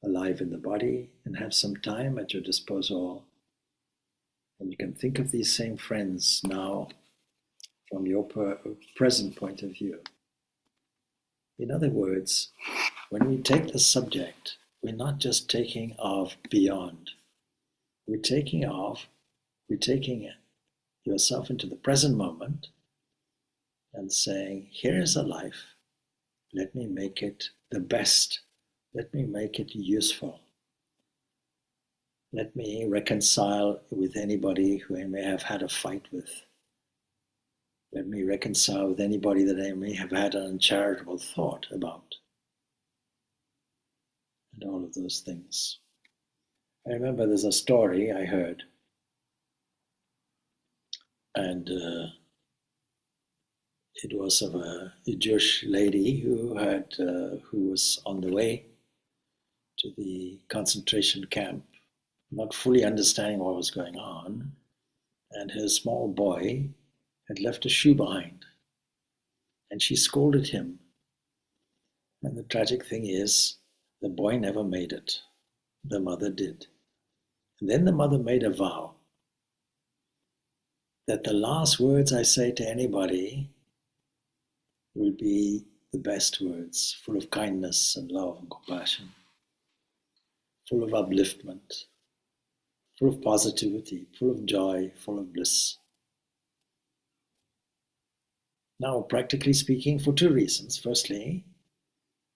alive in the body and have some time at your disposal. And you can think of these same friends now from your present point of view. In other words, when we take the subject, we're not just taking of beyond. We're taking yourself into the present moment and saying, here is a life. Let me make it the best. Let me make it useful. Let me reconcile with anybody who I may have had a fight with. Let me reconcile with anybody that I may have had an uncharitable thought about. And all of those things. I remember there's a story I heard, and it was of a Jewish lady who was on the way to the concentration camp, not fully understanding what was going on, and her small boy had left a shoe behind, and she scolded him. And the tragic thing is, the boy never made it. The mother did. And then the mother made a vow that the last words I say to anybody will be the best words, full of kindness and love and compassion, full of upliftment, full of positivity, full of joy, full of bliss. Now, practically speaking, for two reasons. Firstly,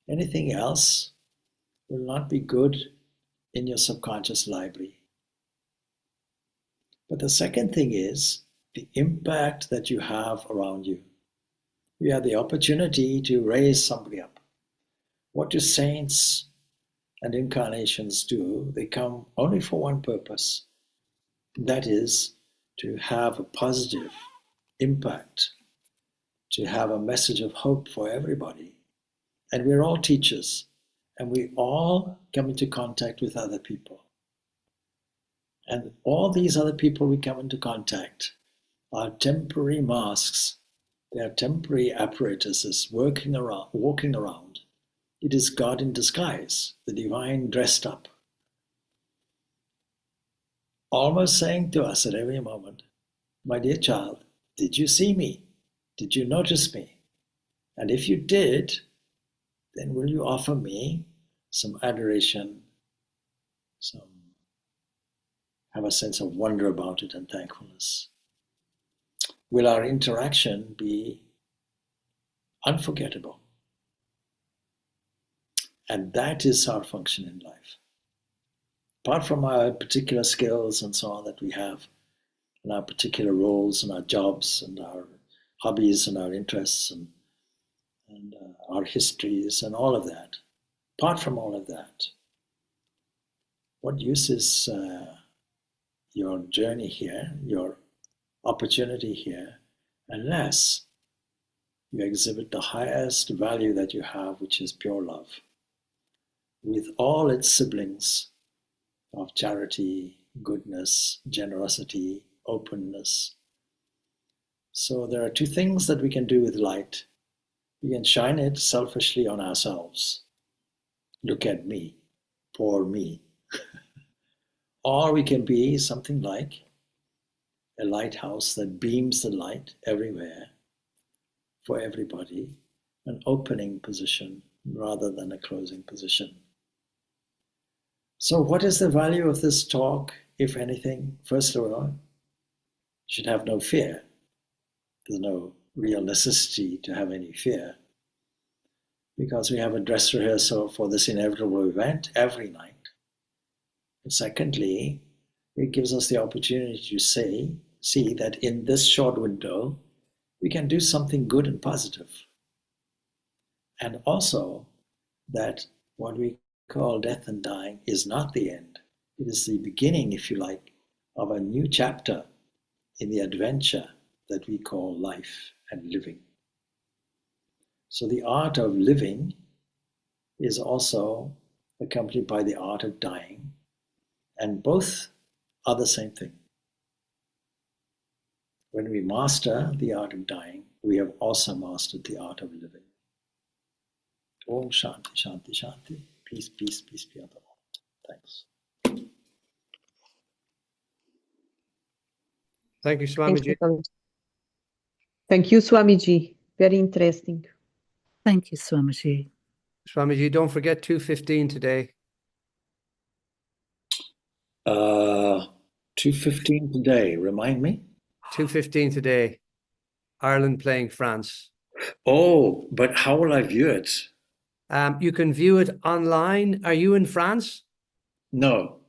anything else will not be good in your subconscious library. But the second thing is the impact that you have around you. You have the opportunity to raise somebody up. What do saints and incarnations do? They come only for one purpose. That is to have a positive impact, to have a message of hope for everybody. And we're all teachers, and we all come into contact with other people. And all these other people we come into contact are temporary masks. They are temporary apparatuses walking around. It is God in disguise, the divine dressed up, almost saying to us at every moment, my dear child, did you see me? Did you notice me? And if you did, then will you offer me some adoration, have a sense of wonder about it and thankfulness? Will our interaction be unforgettable? And that is our function in life. Apart from our particular skills and so on that we have, and our particular roles and our jobs and our hobbies and our interests and our histories and all of that, apart from all of that, what use is your journey here, your opportunity here, unless you exhibit the highest value that you have, which is pure love, with all its siblings of charity, goodness, generosity, openness. So there are two things that we can do with light. We can shine it selfishly on ourselves. Look at me, poor me. Or we can be something like a lighthouse that beams the light everywhere for everybody, an opening position rather than a closing position. So what is the value of this talk, if anything? First of all, you should have no fear. There's no real necessity to have any fear, because we have a dress rehearsal for this inevitable event every night. And secondly, it gives us the opportunity to see that in this short window, we can do something good and positive. And also that what we call death and dying is not the end. It is the beginning, if you like, of a new chapter in the adventure that we call life and living. So the art of living is also accompanied by the art of dying, and both are the same thing. When we master the art of dying, we have also mastered the art of living. Om Shanti, Shanti, Shanti. Peace, peace, peace be on the all. Thanks. Thank you, Swamiji. Thank you, Swamiji. Very interesting. Thank you, Swamiji. Swamiji, don't forget 2:15 today. 2:15 today, remind me? 2:15 today. Ireland playing France. Oh, but how will I view it? You can view it online. Are you in France? No.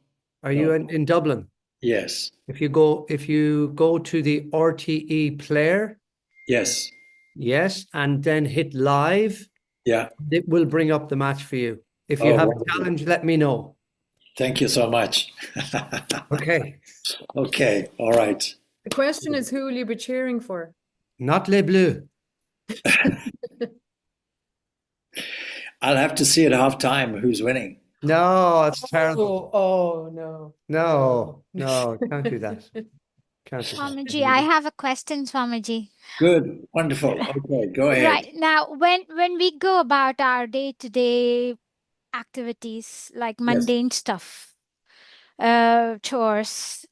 Are you in Dublin? Yes. If you go to the RTE player, Yes. yes, and then hit live, Yeah. it will bring up the match for you. If you have a challenge, let me know. Thank you so much. Okay. Okay, all right. The question is, who will you be cheering for? Not Les Bleus. I'll have to see at halftime who's winning. No, it's terrible. Oh no. No, can't do that. Can't do that. Swamiji, I have a question, Swamiji. Good, wonderful. Okay, go ahead. Right now, when we go about our day-to-day activities like mundane stuff, chores,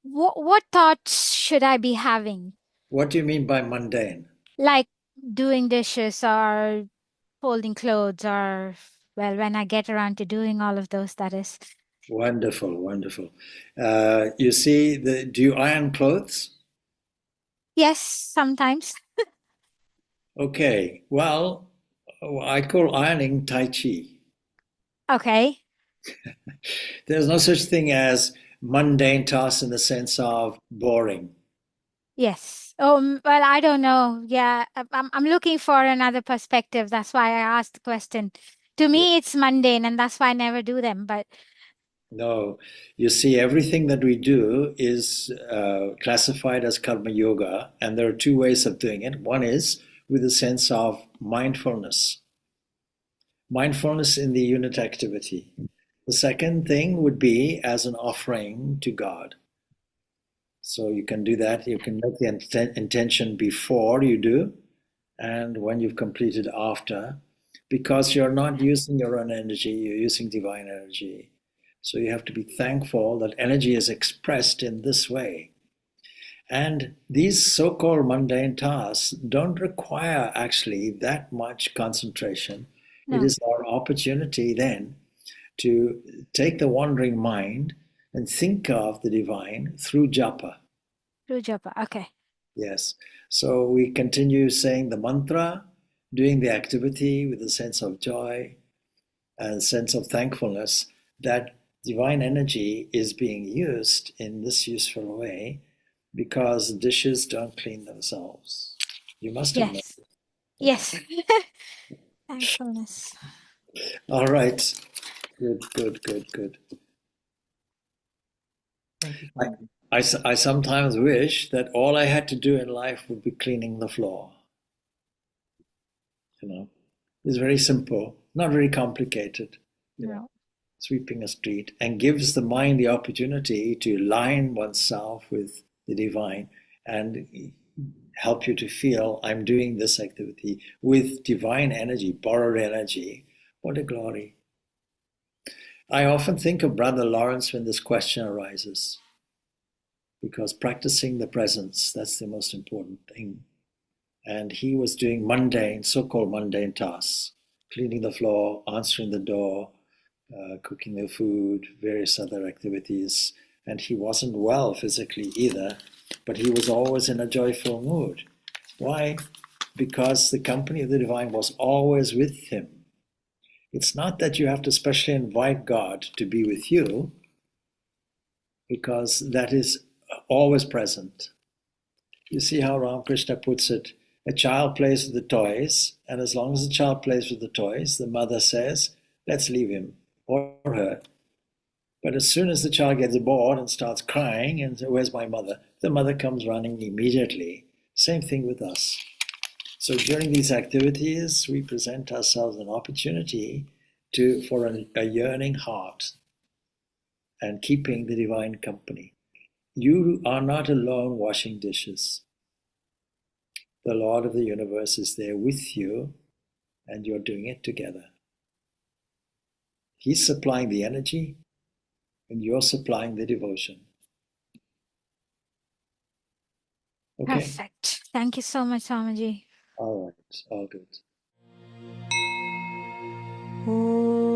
what thoughts should I be having? What do you mean by mundane? Like doing dishes or folding clothes, or well, when I get around to doing all of those, that is. Wonderful, wonderful. You see, do you iron clothes? Yes, sometimes. Okay, well, I call ironing Tai Chi. Okay. There's no such thing as mundane tasks in the sense of boring. Yes. Well, I don't know. Yeah, I'm looking for another perspective. That's why I asked the question. To me, it's mundane, and that's why I never do them. But No, you see, everything that we do is classified as karma yoga, and there are two ways of doing it. One is with a sense of mindfulness, mindfulness in the unit activity. The second thing would be as an offering to God. So you can do that. You can make the intention before you do, and when you've completed after, because you're not using your own energy, you're using divine energy. So you have to be thankful that energy is expressed in this way. And these so-called mundane tasks don't require actually that much concentration. no. It is our opportunity then to take the wandering mind and think of the divine through japa. Through japa. Okay. Yes. So we continue saying the mantra, doing the activity with a sense of joy and sense of thankfulness that divine energy is being used in this useful way, because dishes don't clean themselves. You must have known. Yes. Thankfulness. All right. Good. Thank you, Swamiji. I sometimes wish that all I had to do in life would be cleaning the floor. It's very simple, not very complicated. No. Sweeping a street, and gives the mind the opportunity to align oneself with the divine and help you to feel I'm doing this activity with divine energy, borrowed energy. What a glory. I often think of Brother Lawrence when this question arises, because practicing the presence, that's the most important thing. And he was doing mundane, so-called mundane tasks, cleaning the floor, answering the door, cooking the food, various other activities. And he wasn't well physically either, but he was always in a joyful mood. Why? Because the company of the divine was always with him. It's not that you have to specially invite God to be with you, because that is always present. You see how Ramakrishna puts it? A child plays with the toys, and as long as the child plays with the toys, the mother says, let's leave him or her. But as soon as the child gets bored and starts crying and says, where's my mother? The mother comes running immediately. Same thing with us. So during these activities, we present ourselves an opportunity for a yearning heart and keeping the divine company. You are not alone washing dishes. The Lord of the universe is there with you, and you're doing it together. He's supplying the energy, and you're supplying the devotion. Okay? Perfect. Thank you so much, Swamiji. All right. All good. Om